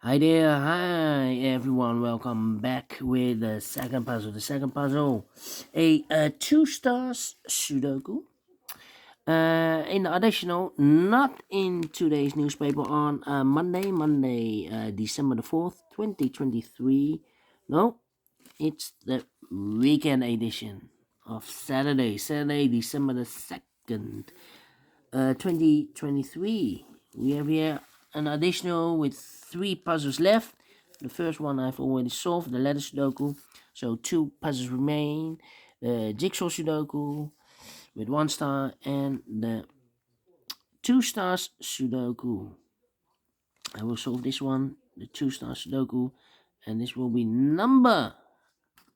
Hi there, hi everyone. Welcome back with the second puzzle. The second puzzle, a two stars Sudoku. In the additional, not in today's newspaper on Monday, December the 4th, 2023. No, it's the weekend edition of Saturday, December the 2nd, 2023. We have here an additional with three puzzles left. The first one I've already solved, the letter Sudoku. So two puzzles remain. The jigsaw Sudoku with 1 star and the 2 stars Sudoku. I will solve this one, the 2 star Sudoku, and this will be number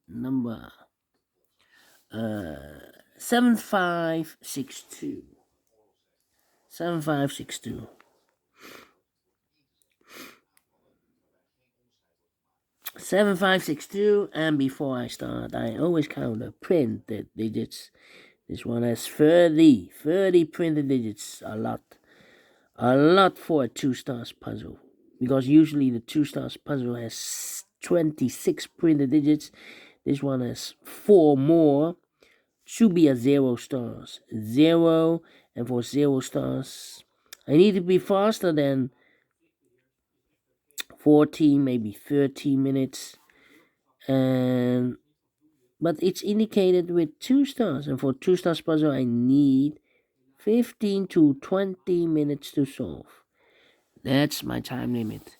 7562. 7562. 7562, and before I start, I always count the printed digits. This one has 30 printed digits. A lot for a 2 stars puzzle, because usually the 2 stars puzzle has 26 printed digits. This one has 4 more. Should be a 0 stars. 0, and for 0 stars, I need to be faster than 14, maybe 13 minutes. And but it's indicated with 2 stars, and for 2 stars puzzle I need 15 to 20 minutes to solve. That's my time limit.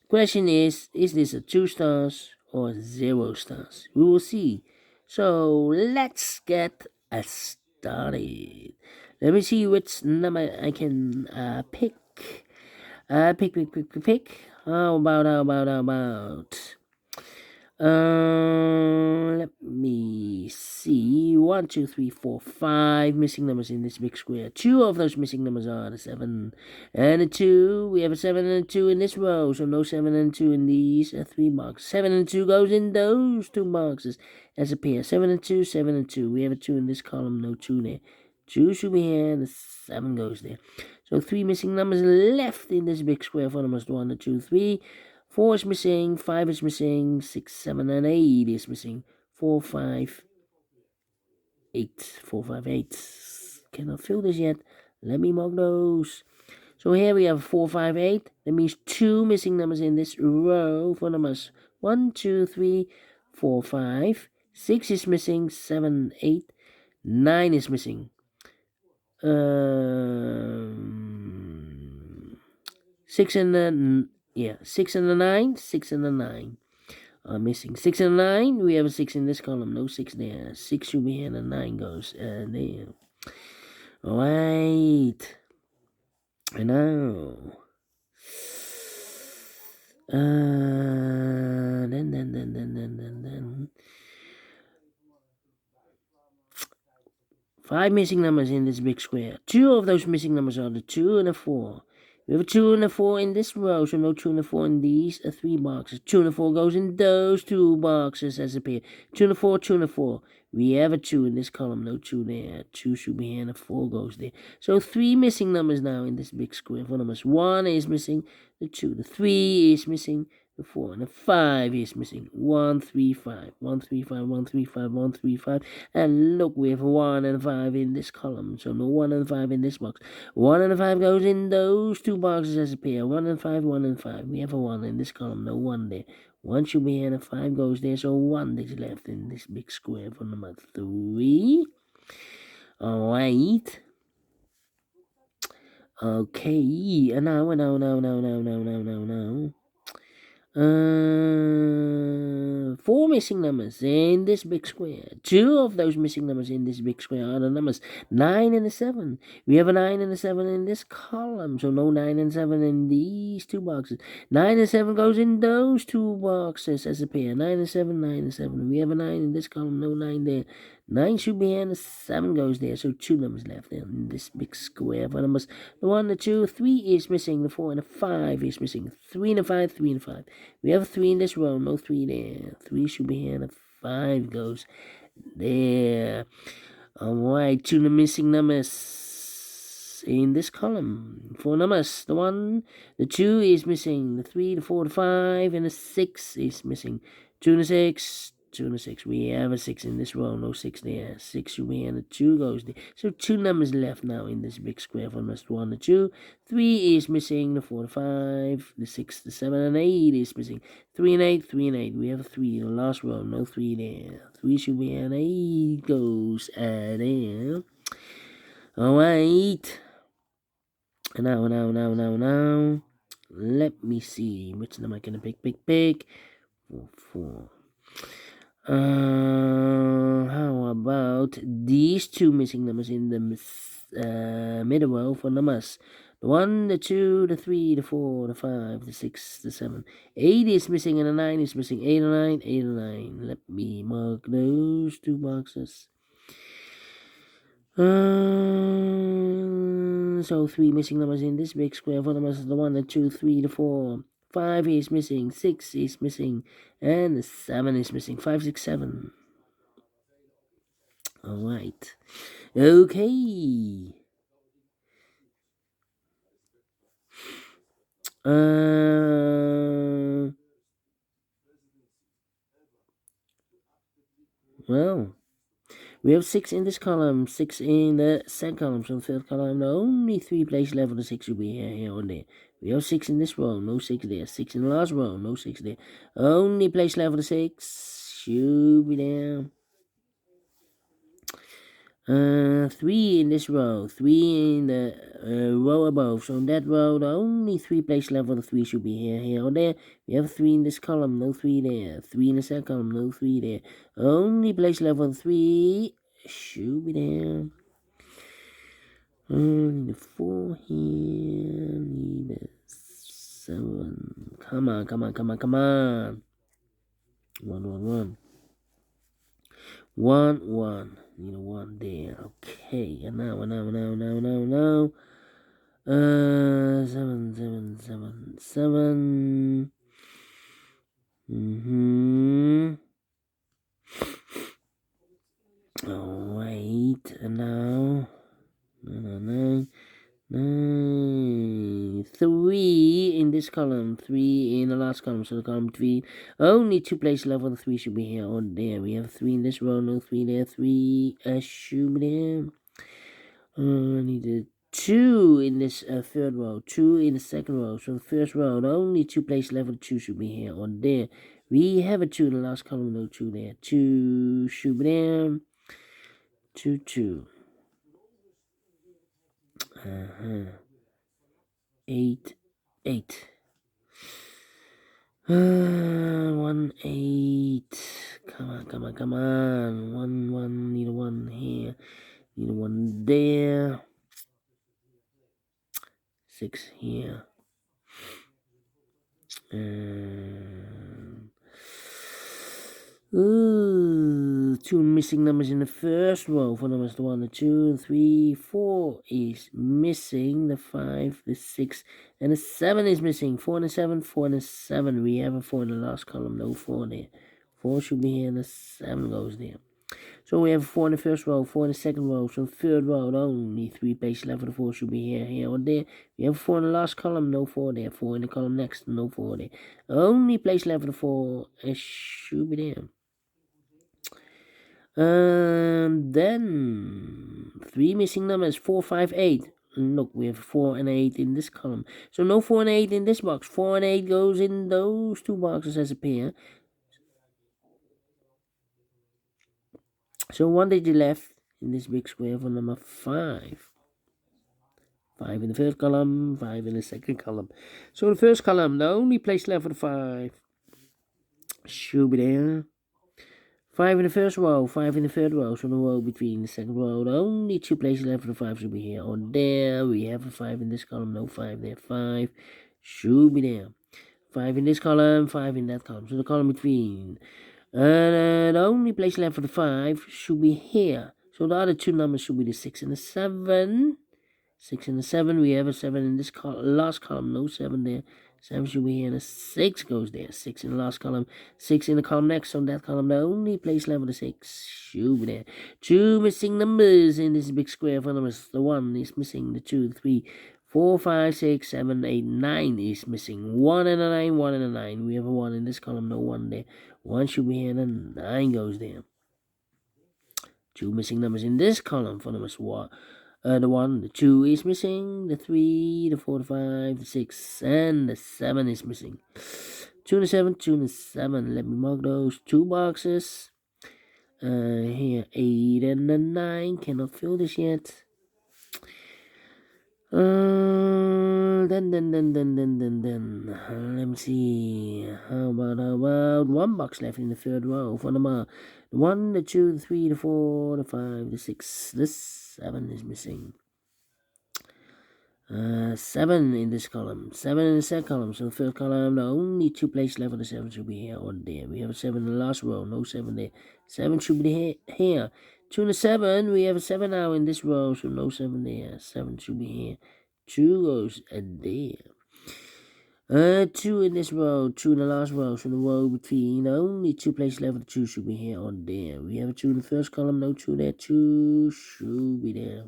Question is this a 2 stars or 0 stars? We will see. So let's get started. Let me see which number I can pick. Pick. How about let me see. 1, 2, 3, 4, 5 missing numbers in this big square. Two of those missing numbers are the 7 and the 2. We have a 7 and a 2 in this row, so no 7 and 2 in these 3 boxes. 7 and 2 goes in those 2 boxes as a pair. 7 and 2, 7 and 2. We have a 2 in this column, no 2 there. 2 should be here, and the 7 goes there. So 3 missing numbers left in this big square for numbers 1, 2, 3. 4 is missing, 5 is missing, 6, 7, and 8 is missing. 4, 5, 8. 4, 5, 8. Cannot fill this yet. Let me mark those. So here we have 4, 5, 8. That means 2 missing numbers in this row for numbers 1, 2, 3, 4, 5. 6 is missing, 7, 8. 9 is missing. 6 and the 6 and the 9. 6 and the 9 are missing. 6 and 9. We have a 6 in this column. No 6 there. 6 should be here, and the 9 goes there. Alright. I know. Then. 5 missing numbers in this big square. 2 of those missing numbers are the 2 and the 4. We have a 2 and a 4 in this row, so no 2 and a 4 in these 3 boxes. 2 and a 4 goes in those 2 boxes as a pair. 2 and a 4, 2 and a 4. We have a 2 in this column, no 2 there. 2 should be here, and a 4 goes there. So 3 missing numbers now in this big square for numbers. 1 is missing, the 2. The 3 is missing, the 4. And the 5 is missing. 1, 3, 5. 1, 3, 5, 1, 3, 5, 1, 3, 5. And look, we have 1 and 5 in this column, so no 1 and 5 in this box. 1 and 5 goes in those 2 boxes as a pair. 1 and 5, 1 and 5. We have a 1 in this column, no 1 there. 1 should be here, and a 5 goes there, so 1 is left in this big square for number 3. Alright. Okay, and now. 4 missing numbers in this big square. 2 of those missing numbers in this big square are the numbers 9 and a 7. We have a 9 and a 7 in this column, so no 9 and 7 in these 2 boxes. 9 and 7 goes in those 2 boxes as a pair. 9 and 7, 9 and 7. We have a 9 in this column, no 9 there. 9 should be here, and the 7 goes there, so 2 numbers left in this big square for numbers. The 1, the 2, 3 is missing, the 4 and the 5 is missing. 3 and a 5, 3 and a 5. We have a 3 in this row, no 3 there. 3 should be here, and a 5 goes there. Alright, 2 missing numbers in this column. 4 numbers. The 1, the 2 is missing. The 3, the 4, the 5, and the 6 is missing. 2 and a 6. 2 and a 6. We have a 6 in this row. No 6 there. 6 should be, and the 2 goes there. So 2 numbers left now in this big square. 4 numbers. 1, the 2. 3 is missing. The 4, the 5, the 6, the 7, and 8 is missing. 3 and 8. 3 and 8. We have a 3 in the last row. No 3 there. 3 should be, and 8 goes there. Alright. Now. Let me see. Which number can I pick? 4. How about these 2 missing numbers in the middle row for numbers? The 1, the 2, the 3, the 4, the 5, the 6, the 7. 8 is missing and the 9 is missing. 8 and 9, 8 and 9. Let me mark those 2 boxes. So 3 missing numbers in this big square. 4 numbers is the 1, the 2, 3, the 4. 5 is missing, 6 is missing, and 7 is missing. 5, 6, 7. Alright. Okay. Well, we have 6 in this column, 6 in the second column, so the third column, only 3 places left for the 6 should be here or there. We have 6 in this row, no 6 there. 6 in the last row, no 6 there. Only place left for the 6 should be there. 3 in this row, 3 in the row above. So in that row, the only 3 places left for the 3 should be here or there. We have 3 in this column, no 3 there. 3 in the second column, no 3 there. Only place left for the 3 should be there. Need a 4 here. Need a 7. Come on. 1. 1. Need a 1 there. Okay. And now. 7. Alright. And now. 9. 3 in this column, 3 in the last column, so the column 3. Only 2 places left for the 3 should be here or there. We have 3 in this row, no 3 there. 3 should be there. I need a 2 in this third row, 2 in the second row. So the first row, the only 2 places left for the 2 should be here or there. We have a 2 in the last column, no 2 there. 2 should be there. 2. 8. 1, 8. Come on. 1. Need a 1 here. Need a 1 there. 6 here. 2 missing numbers in the first row. 4 numbers, the 1, the 2, and 3, 4 is missing. The 5, the 6, and the 7 is missing. 4 and a 7, 4 and a 7. We have a 4 in the last column, no 4 there. 4 should be here, and the 7 goes there. So we have 4 in the first row, 4 in the second row. So the third row, only 3 places left for the 4 should be here or there. We have 4 in the last column, no 4 there. 4 in the column next, no 4 there. Only place left for the 4 should be there. Then 3 missing numbers, 4, 5, 8. Look, we have 4 and 8 in this column. So no 4 and 8 in this box. 4 and 8 goes in those 2 boxes as a pair. So 1 digit left in this big square for number 5. 5 in the first column, 5 in the second column. So the first column, the only place left for the 5 should be there. 5 in the first row, 5 in the third row, so the row between the second row, the only 2 places left for the 5 should be here or there. We have a 5 in this column, no 5 there. 5 should be there. 5 in this column, 5 in that column, so the column between. The only place left for the 5 should be here. So the other 2 numbers should be the 6 and the 7. 6 and the 7, we have a 7 in this last column, no 7 there. 7 should be here, and a 6 goes there. 6 in the last column, 6 in the column next. On that column, the only place left with the 6 should be there. 2 missing numbers in this big square front of us. The 1 is missing, the 2, the 3, 4, 5, 6, 7, 8, 9 is missing. 1 and a 9, 1 and a 9. We have a 1 in this column, no 1 there. 1 should be here, and a 9 goes there. 2 missing numbers in this column for numbers 1. The 1, the 2 is missing, the 3, the 4, the 5, the 6, and the 7 is missing. 2 and a 7, 2 and a 7. Let me mark those 2 boxes. Here, 8 and a 9. Cannot fill this yet. Then. Let me see. How about 1 box left in the third row for number 1, the 2, the 3, the 4, the 5, the 6, the 7 is missing. 7 in this column, 7 in the second column. So the third column, the only 2 places left for the 7 should be here or there. We have a 7 in the last row, no 7 there. 7 should be here. 2 and a 7, we have a 7 now in this row, so no 7 there. 7 should be here. 2 goes there. 2 in this row, 2 in the last row, so the row between only 2 places left, the 2 should be here or there. We have a 2 in the first column, no 2 there, 2 should be there.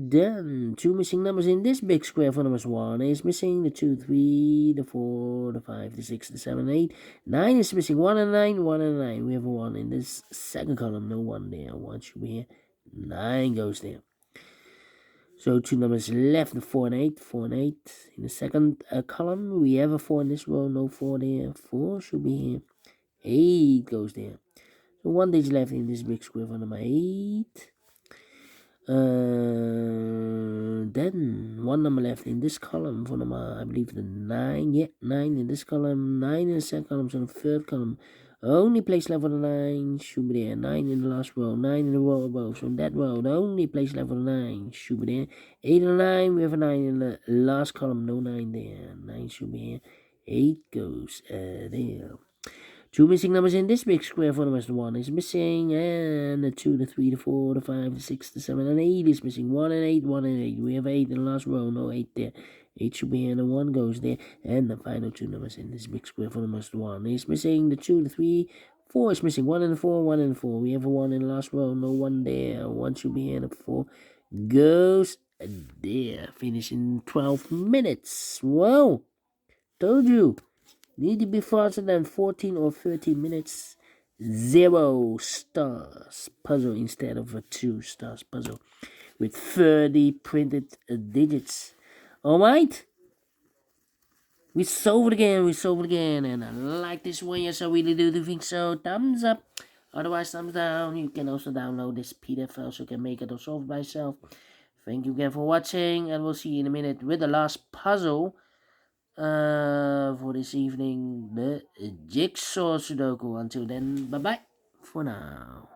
Then 2 missing numbers in this big square for numbers 1 is missing, the 2, 3, the 4, the 5, the 6, the 7, 8. 9 is missing, 1 and 9, 1 and 9. We have a 1 in this second column, no 1 there. 1 should be here, 9 goes there. So 2 numbers left, the 4 and 8, 4 and 8. In the second column, we have a 4 in this row, no 4 there. 4 should be here, 8 goes there. So 1 digit left in this big square for number 8. Then 1 number left in this column for number, I believe, the 9. Yeah, 9 in this column, 9 in the second column, so the third column. Only place left for the 9 should be there. 9 in the last row, 9 in the row above. So in that row, the only place left for the 9 should be there. 8 and 9, we have a 9 in the last column, no 9 there. 9 should be here. 8 goes there. 2 missing numbers in this big square for numbers. The 1 is missing, and the 2, the 3, the 4, the 5, the 6, the 7, and 8 is missing. 1 and 8, 1 and 8. We have 8 in the last row, no 8 there. 8 should be here, and the 1 goes there. And the final 2 numbers in this big square for numbers. The 1 is missing, the 2, the 3, 4 is missing. 1 and 4, 1 and 4. We have a 1 in the last row, no 1 there. 1 should be here, and the 4 goes there. Finish in 12 minutes. Whoa! Told you. Need to be faster than 14 or 13 minutes. 0 stars puzzle instead of a 2 stars puzzle with 30 printed digits. Alright? We solved it again, and I like this one, yes I really do think so. Thumbs up, otherwise thumbs down. You can also download this PDF file so you can make it or solve it by yourself. Thank you again for watching, and we'll see you in a minute with the last puzzle. For this evening, the Jigsaw Sudoku. Until then, bye bye for now.